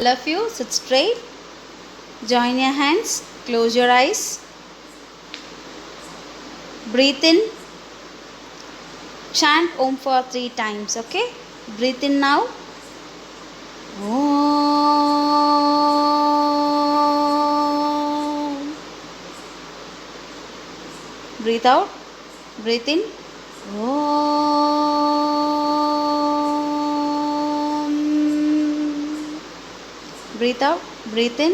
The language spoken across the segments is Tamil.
All of you sit straight, join your hands, close your eyes, breathe in, chant Om for 3 times, okay? Breathe in now. Om. Breathe out, breathe in. Om. Breathe out, breathe in.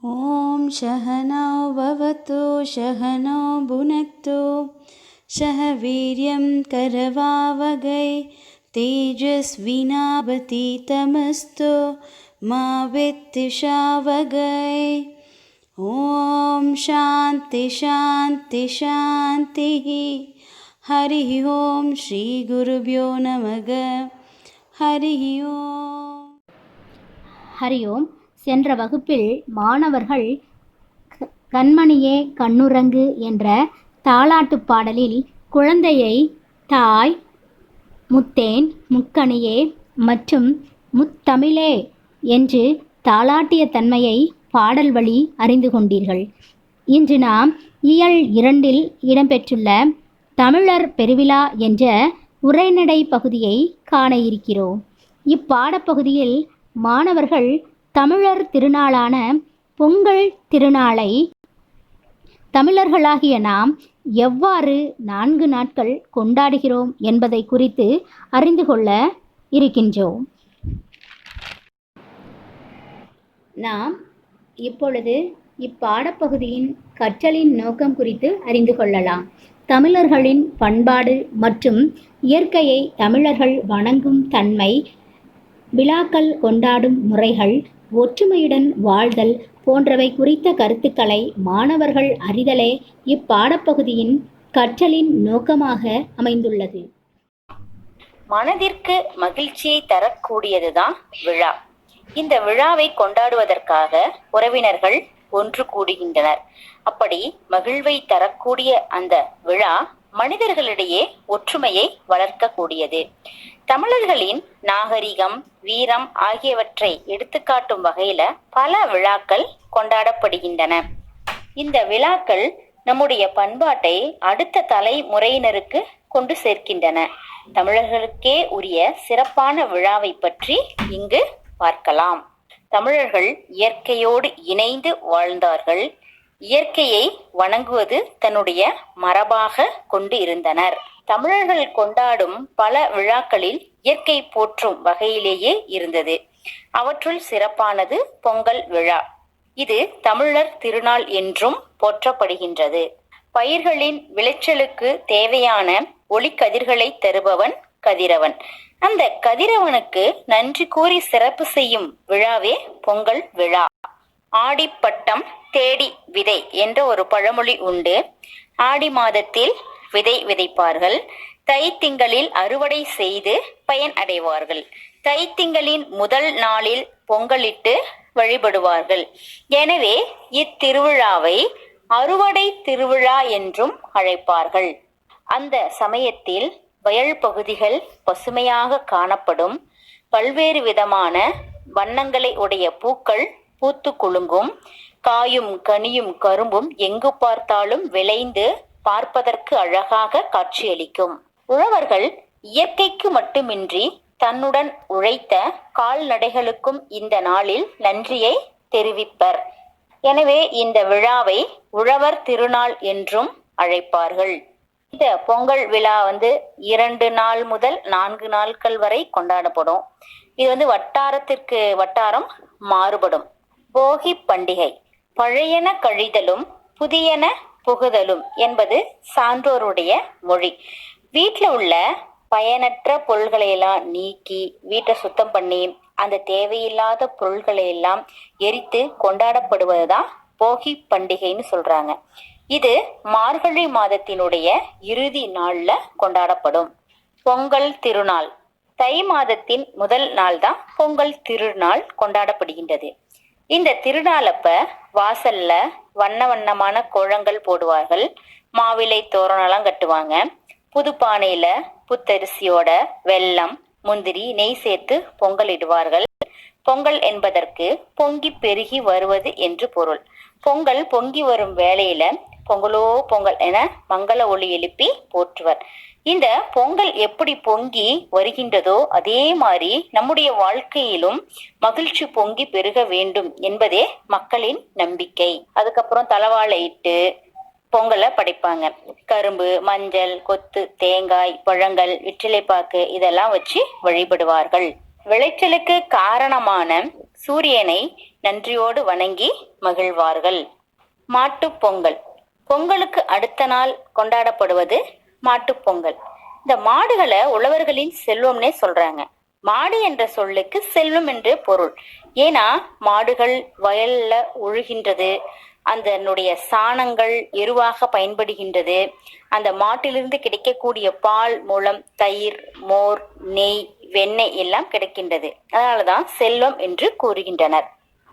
Om Shahana Bhavatu Shahana Bhunaktu Shah Viryam Karavavagai Tejasvinabhatitamastu Ma Vittishavagai. Om Shanti Shanti Shanti. Hari Om Shri Gurubhyo Namaga. Hari Om. Hari ஓம். சென்ற வகுப்பில் மாணவர்கள் கண்மணியே கண்ணுறங்கு என்ற தாலாட்டுப் பாடலில் குழந்தையை தாய், முத்தேன், முக்கணியே மற்றும் முத்தமிழே என்று தாலாட்டிய தன்மையை பாடல் வழி அறிந்து கொண்டீர்கள். இன்று நாம் இயல் 2 இடம்பெற்றுள்ள தமிழர் பெருவிழா என்ற உரைநடை பகுதியை காண இருக்கிறோம். இப்பாடப்பகுதியில் மாணவர்கள் தமிழர் திருநாளான பொங்கல் திருநாளை தமிழர்களாகிய நாம் எவ்வாறு 4 நாட்கள் கொண்டாடுகிறோம் என்பதை குறித்து அறிந்து கொள்ள இருக்கின்றோம். நாம் இப்பொழுது இப்பாடப்பகுதியின் கற்றலின் நோக்கம் குறித்து அறிந்து கொள்ளலாம். தமிழர்களின் பண்பாடு மற்றும் இயற்கையை தமிழர்கள் வணங்கும் தன்மை, விழாக்கள் கொண்டாடும் முறைகள், ஒற்றுமையுடன் வாழ்தல் போன்றவை குறித்த கருத்துக்களை மாணவர்கள் அறிதலே இப்பாடப்பகுதியின் கற்றலின் நோக்கமாக அமைந்துள்ளது. மனதிற்கு மகிழ்ச்சியை தரக்கூடியதுதான் விழா. இந்த விழாவை கொண்டாடுவதற்காக உறவினர்கள் ஒன்று கூடுகின்றனர். அப்படி மகிழ்வை தரக்கூடிய அந்த விழா மனிதர்களிடையே ஒற்றுமையை வளர்க்கக்கூடியது. தமிழர்களின் நாகரிகம், வீரம் ஆகியவற்றை எடுத்துக்காட்டும் வகையில பல விழாக்கள் கொண்டாடப்படுகின்றன. இந்த விழாக்கள் நம்முடைய பண்பாட்டை அடுத்த தலைமுறையினருக்கு கொண்டு சேர்க்கின்றன. தமிழர்களுக்கே உரிய சிறப்பான விழாவை பற்றி இங்கு பார்க்கலாம். தமிழர்கள் இயற்கையோடு இணைந்து வாழ்ந்தார்கள். இயற்கையை வணங்குவது தன்னுடைய மரபாக கொண்டு இருந்தனர். தமிழர்கள் கொண்டாடும் பல விழாக்களில் இயற்கை போற்றும் வகையிலேயே இருந்தது. அவற்றுள் சிறப்பானது பொங்கல் விழா. இது தமிழர் திருநாள் என்றும் போற்றப்படுகின்றது. பயிர்களின் விளைச்சலுக்கு தேவையான ஒளிக்கதிர்களை தருபவன் கதிரவன். அந்த கதிரவனுக்கு நன்றி கூறி சிறப்பு செய்யும் விழாவே பொங்கல் விழா. ஆடிப்பட்டம் தேடி விதை என்ற ஒரு பழமொழி உண்டு. ஆடி மாதத்தில் விதை விதைப்பார்கள். தை திங்களில் அறுவடை செய்து பயன் அடைவார்கள். தை திங்களின் முதல் நாளில் பொங்கலிட்டு வழிபடுவார்கள். எனவே இத்திருவிழாவை அறுவடை திருவிழா என்றும் அழைப்பார்கள். அந்த சமயத்தில் வயல் பகுதிகள் பசுமையாக காணப்படும். பல்வேறு விதமான வண்ணங்களை உடைய பூக்கள் பூத்து குலுங்கும். காயும் கனியும் கரும்பும் எங்கு பார்த்தாலும் விளைந்து பார்ப்பதற்கு அழகாக காட்சியளிக்கும். உழவர்கள் இயற்கைக்கு மட்டுமின்றி தன்னுடன் உழைத்த கால்நடைகளுக்கும் இந்த நாளில் நன்றியை தெரிவிப்பர். எனவே இந்த விழாவை உழவர் திருநாள் என்றும் அழைப்பார்கள். இந்த பொங்கல் விழா 2 நாள் முதல் 4 நாட்கள் வரை கொண்டாடப்படும். இது வட்டாரத்திற்கு வட்டாரம் மாறுபடும். போகி பண்டிகை. பழையன கழிதலும் புதியன புகுதலும் என்பது சான்றோருடைய மொழி. வீட்டில் உள்ள பயனற்ற பொருள்களை எல்லாம் நீக்கி வீட்டை சுத்தம் பண்ணி அந்த தேவையில்லாத பொருள்களை எல்லாம் எரித்து கொண்டாடப்படுவதுதான் போகி பண்டிகைன்னு சொல்றாங்க. இது மார்கழி மாதத்தினுடைய இறுதி நாள்ல கொண்டாடப்படும். பொங்கல் திருநாள். தை மாதத்தின் முதல் நாள் தான் பொங்கல் திருநாள் கொண்டாடப்படுகின்றது. இந்த திருநாளப்ப வாசல்ல வண்ண வண்ணமான கோலங்கள் போடுவார்கள். மாவிலை தோரணம்லாம் கட்டுவாங்க. புது பானையில புத்தரிசியோட வெல்லம், முந்திரி, நெய் சேர்த்து பொங்கல் இடுவார்கள். பொங்கல் என்பதற்கு பொங்கி பெருகி வருவது என்று பொருள். பொங்கல் பொங்கி வரும் வேளையில பொங்கலோ பொங்கல் என மங்கள ஒலி எழுப்பி போற்றுவர். இந்த பொங்கல் எப்படி பொங்கி வருகின்றதோ அதே மாதிரி நம்முடைய வாழ்க்கையிலும் மகிழ்ச்சி பொங்கி பெருக வேண்டும் என்பதே மக்களின் நம்பிக்கை. அதுக்கப்புறம் தலவாழை இட்டு பொங்கலை படைப்பாங்க. கரும்பு, மஞ்சள், கொத்து, தேங்காய், பழங்கள், வெற்றிலைப்பாக்கு இதெல்லாம் வச்சு வழிபடுவார்கள். விளைச்சலுக்கு காரணமான சூரியனை நன்றியோடு வணங்கி மகிழ்வார்கள். மாட்டுப் பொங்கல். பொங்கலுக்கு அடுத்த நாள் கொண்டாடப்படுவது மாட்டுப் பொங்கல். இந்த மாடுகளை உழவர்களின் செல்வம்னே சொல்றாங்க. மாடு என்ற சொல்லுக்கு செல்வம் என்று பொருள். ஏன்னா மாடுகள் வயல்ல உழுகின்றது, அதனுடைய சாணங்கள் எருவாக பயன்படுகின்றது. அந்த மாட்டிலிருந்து கிடைக்கக்கூடிய பால் மூலம் தயிர், மோர், நெய், வெண்ணெய் எல்லாம் கிடைக்கின்றது. அதனாலதான் செல்வம் என்று கூறுகின்றனர்.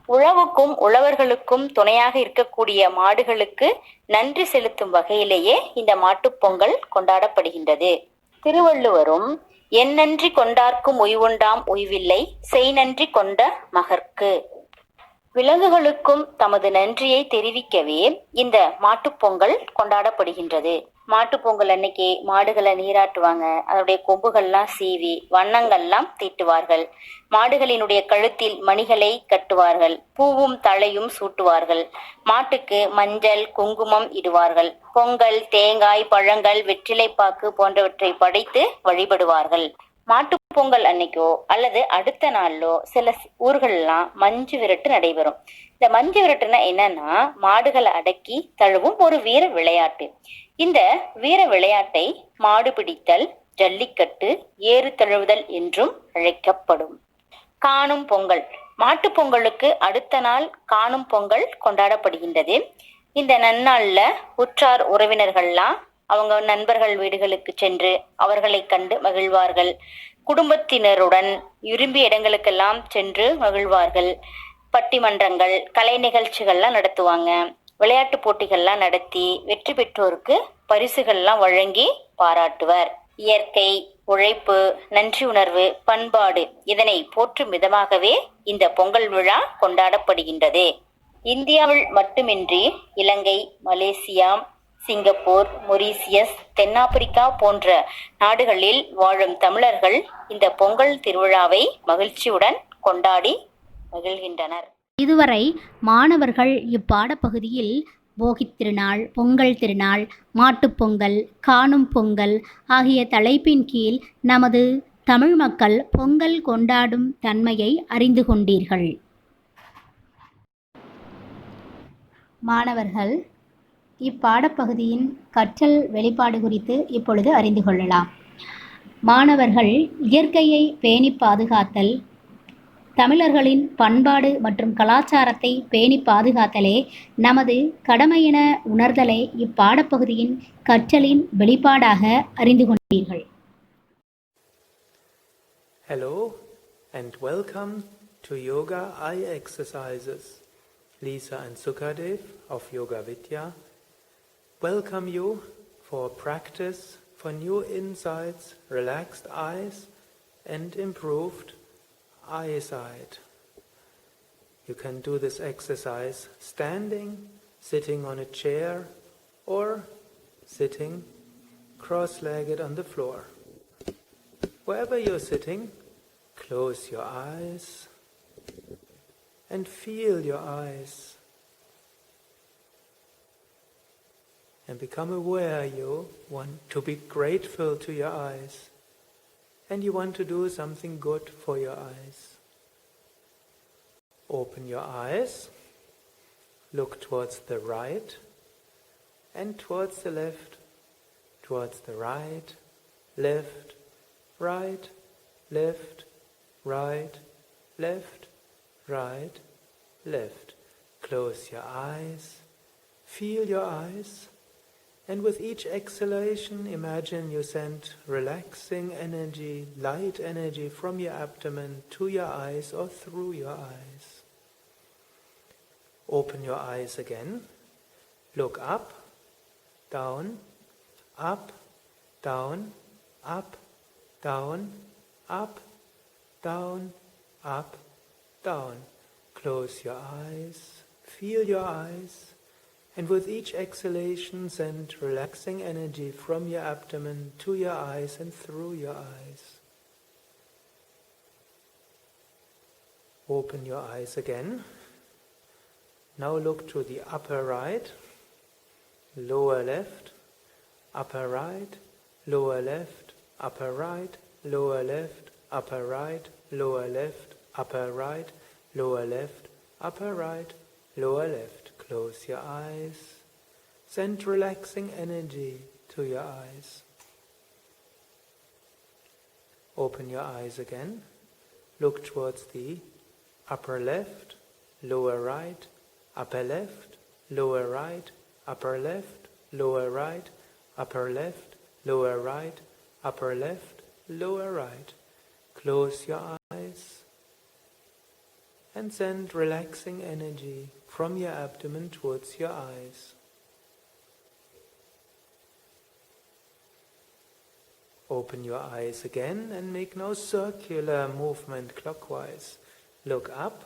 உழவுக்கும் உழவர்களுக்கும் துணையாக இருக்கக்கூடிய மாடுகளுக்கு நன்றி செலுத்தும் வகையிலேயே இந்த மாட்டுப் பொங்கல் கொண்டாடப்படுகின்றது. திருவள்ளுவரும் என் நன்றி கொண்டார்க்கும் உய்வுண்டாம் உய்வில்லை, செய் நன்றி கொண்ட மகற்கு. விலங்குகளுக்கும் தமது நன்றியை தெரிவிக்கவே இந்த மாட்டுப் பொங்கல் கொண்டாடப்படுகின்றது. மாட்டுப் பொங்கல் அன்னைக்கு மாடுகளை நீராட்டுவாங்க. அதனுடைய கொம்புகள்லாம் சீவி வண்ணங்கள்லாம் தீட்டுவார்கள். மாடுகளினுடைய கழுத்தில் மணிகளை கட்டுவார்கள். பூவும் தழையும் சூட்டுவார்கள். மாட்டுக்கு மஞ்சள், குங்குமம் இடுவார்கள். பொங்கல், தேங்காய், பழங்கள், வெற்றிலைப்பாக்கு போன்றவற்றை படைத்து வழிபடுவார்கள். மாட்டு பொங்கல் அன்னைக்கோ அல்லது அடுத்த நாளோ சில ஊர்கள்லாம் மஞ்சு விரட்டு நடைபெறும். இந்த மஞ்சு விரட்டுனா என்னன்னா, மாடுகளை அடக்கி தழுவும் ஒரு வீர விளையாட்டு. இந்த வீர விளையாட்டை மாடு பிடித்தல், ஜல்லிக்கட்டு, ஏறு தழுவுதல் என்றும் அழைக்கப்படும். காணும் பொங்கல். மாட்டு பொங்கலுக்கு அடுத்த நாள் காணும் பொங்கல் கொண்டாடப்படுகின்றது. இந்த நன்னாள்ல உற்றார் உறவினர்கள்லாம் அவங்க நண்பர்கள் வீடுகளுக்கு சென்று அவர்களை கண்டு மகிழ்வார்கள். குடும்பத்தினருடன் விரும்பிய இடங்களுக்கெல்லாம் சென்று மகிழ்வார்கள். பட்டிமன்றங்கள், கலை நிகழ்ச்சிகள்லாம் நடத்துவாங்க. விளையாட்டு போட்டிகள்லாம் நடத்தி வெற்றி பெற்றோருக்கு பரிசுகள்லாம் வழங்கி பாராட்டுவர். இயற்கை, உழைப்பு, நன்றி உணர்வு, பண்பாடு இதனை போற்றும் விதமாகவே இந்த பொங்கல் விழா கொண்டாடப்படுகின்றது. இந்தியாவில் மட்டுமின்றி இலங்கை, மலேசியா, சிங்கப்பூர், மொரீசியஸ், தென்னாப்பிரிக்கா போன்ற நாடுகளில் வாழும் தமிழர்கள் இந்த பொங்கல் திருவிழாவை மகிழ்ச்சியுடன் கொண்டாடி மகிழ்கின்றனர். இதுவரை மாணவர்கள் இப்பாடப்பகுதியில் போகித் திருநாள், பொங்கல் திருநாள், மாட்டுப்பொங்கல், காணும் பொங்கல் ஆகிய தலைப்பின் கீழ் நமது தமிழ் மக்கள் பொங்கல் கொண்டாடும் தன்மையை அறிந்து கொண்டீர்கள். மாணவர்கள் இப்பாடப்பகுதியின் கற்றல் வெளிப்பாடு குறித்து இப்பொழுது அறிந்து கொள்ளலாம். மாணவர்கள் இயற்கையை பேணி பாதுகாத்தல், தமிழர்களின் பண்பாடு மற்றும் கலாச்சாரத்தை பேணி பாதுகாத்தலே நமது கடமையென உணர்தலை இப்பாடப்பகுதியின் கற்றலின் வெளிப்பாடாக அறிந்து கொண்டீர்கள். Hello and welcome to Yoga Eye Exercises. Lisa and Sukadev of Yoga Vidya welcome you for practice for new insights, relaxed eyes and improved eyesight. You can do this exercise standing, sitting on a chair or sitting cross-legged on the floor. Wherever you're sitting, close your eyes and feel your eyes. And become aware you want to be grateful to your eyes and you want to do something good for your eyes. Open your eyes, look towards the right and towards the left, towards the right, left, right, left, right, left, right, left. Close your eyes, feel your eyes. And with each exhalation, imagine you send relaxing energy, light energy from your abdomen to your eyes or through your eyes. Open your eyes again, look up, down, up, down, up, down, up, down, up, down. Close your eyes, feel your eyes, and with each exhalation send relaxing energy from your abdomen to your eyes and through your eyes. Open your eyes again. Now look to the upper right, lower left, upper right, lower left, upper right, lower left, upper right, lower left, upper right, lower left, upper right, lower left. Close your eyes. Send relaxing energy to your eyes. Open your eyes again. Look towards the upper left, lower right, upper left, lower right, upper left, lower right, upper left, lower right, upper left, lower right. Close your eyes and send relaxing energy from your abdomen towards your eyes. Open your eyes again and make now circular movement clockwise. Look up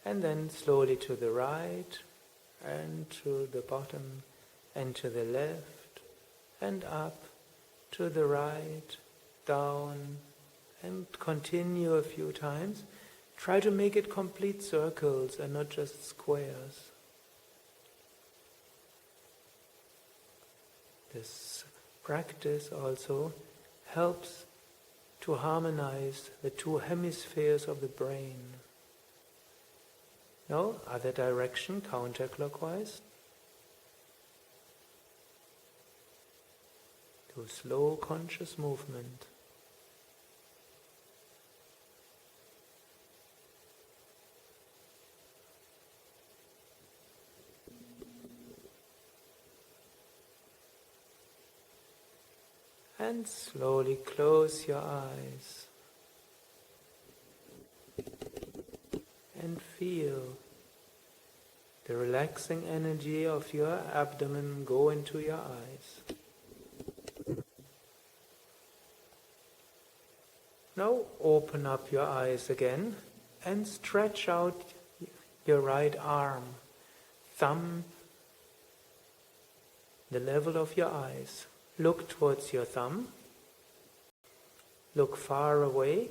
and then slowly to the right and to the bottom and to the left and up to the right, down, and continue a few times. Try to make it complete circles and not just squares. This practice also helps to harmonize the two hemispheres of the brain. Now, other direction, counterclockwise. Do slow conscious movement. And slowly close your eyes and feel the relaxing energy of your abdomen go into your eyes. Now open up your eyes again and stretch out your right arm, thumb, the level of your eyes. Look towards your thumb. Look far away.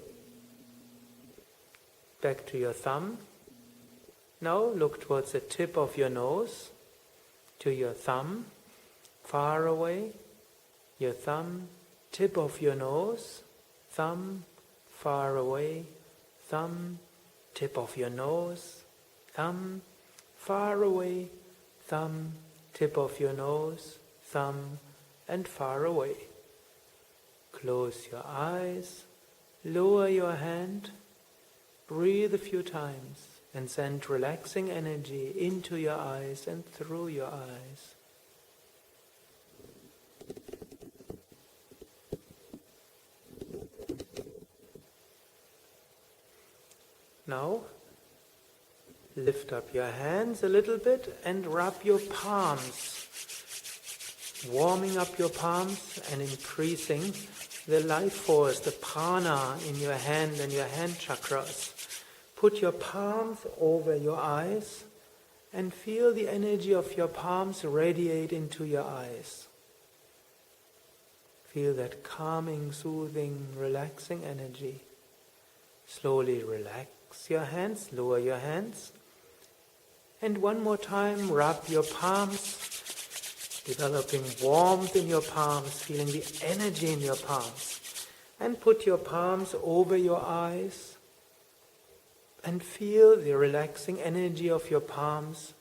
Back to your thumb. Now look towards the tip of your nose, to your thumb, far away, your thumb, tip of your nose, thumb, far away, thumb, tip of your nose, thumb, far away, thumb, tip of your nose, thumb, and far away. Close your eyes, lower your hand, breathe a few times, and send relaxing energy into your eyes and through your eyes. Now, lift up your hands a little bit and rub your palms, warming up your palms and increasing the life force, the prana in your hand and your hand chakras. Put your palms over your eyes and feel the energy of your palms radiate into your eyes. Feel that calming, soothing, relaxing energy. Slowly relax your hands, lower your hands. And one more time, rub your palms, developing warmth in your palms, feeling the energy in your palms. And put your palms over your eyes and feel the relaxing energy of your palms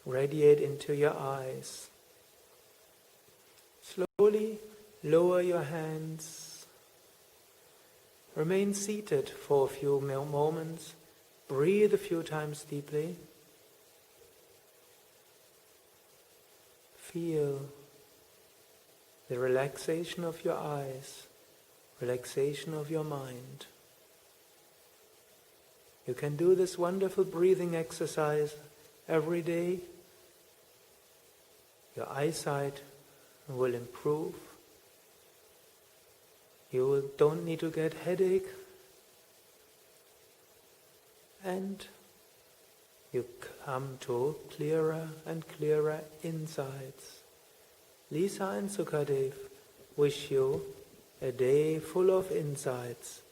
radiate into your eyes. Slowly lower your hands. Remain seated for a few moments. Breathe a few times deeply. Feel the relaxation of your eyes, relaxation of your mind. You can do this wonderful breathing exercise every day Your eyesight will improve. Don't need to get headache. And you come to clearer and clearer insights. Lisa and Sukadev wish you a day full of insights,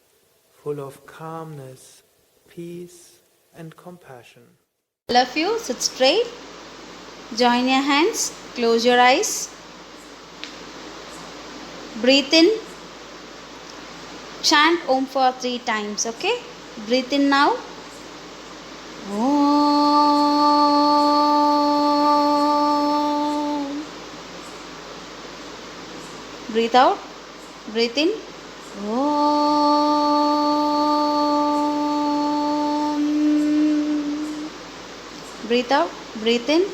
full of calmness, peace and compassion. All of you sit straight. Join your hands. Close your eyes. Breathe in. Chant Om for 3 times, okay? Breathe in now. Om. Breathe out. Breathe in. Om. Breathe out. Breathe in.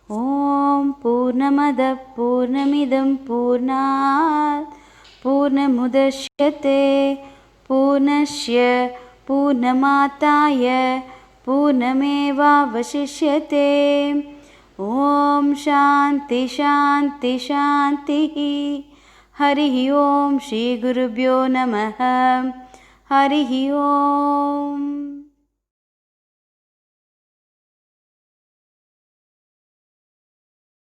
Om Purnamada Purnamidam Purnat Purnamudashyate Purnasya Purnamataya Purnameva Vasishyate. Om Shanti Shanti Shanti. Harihi Om Shri Gurubhyo Namaha. Harihi Om.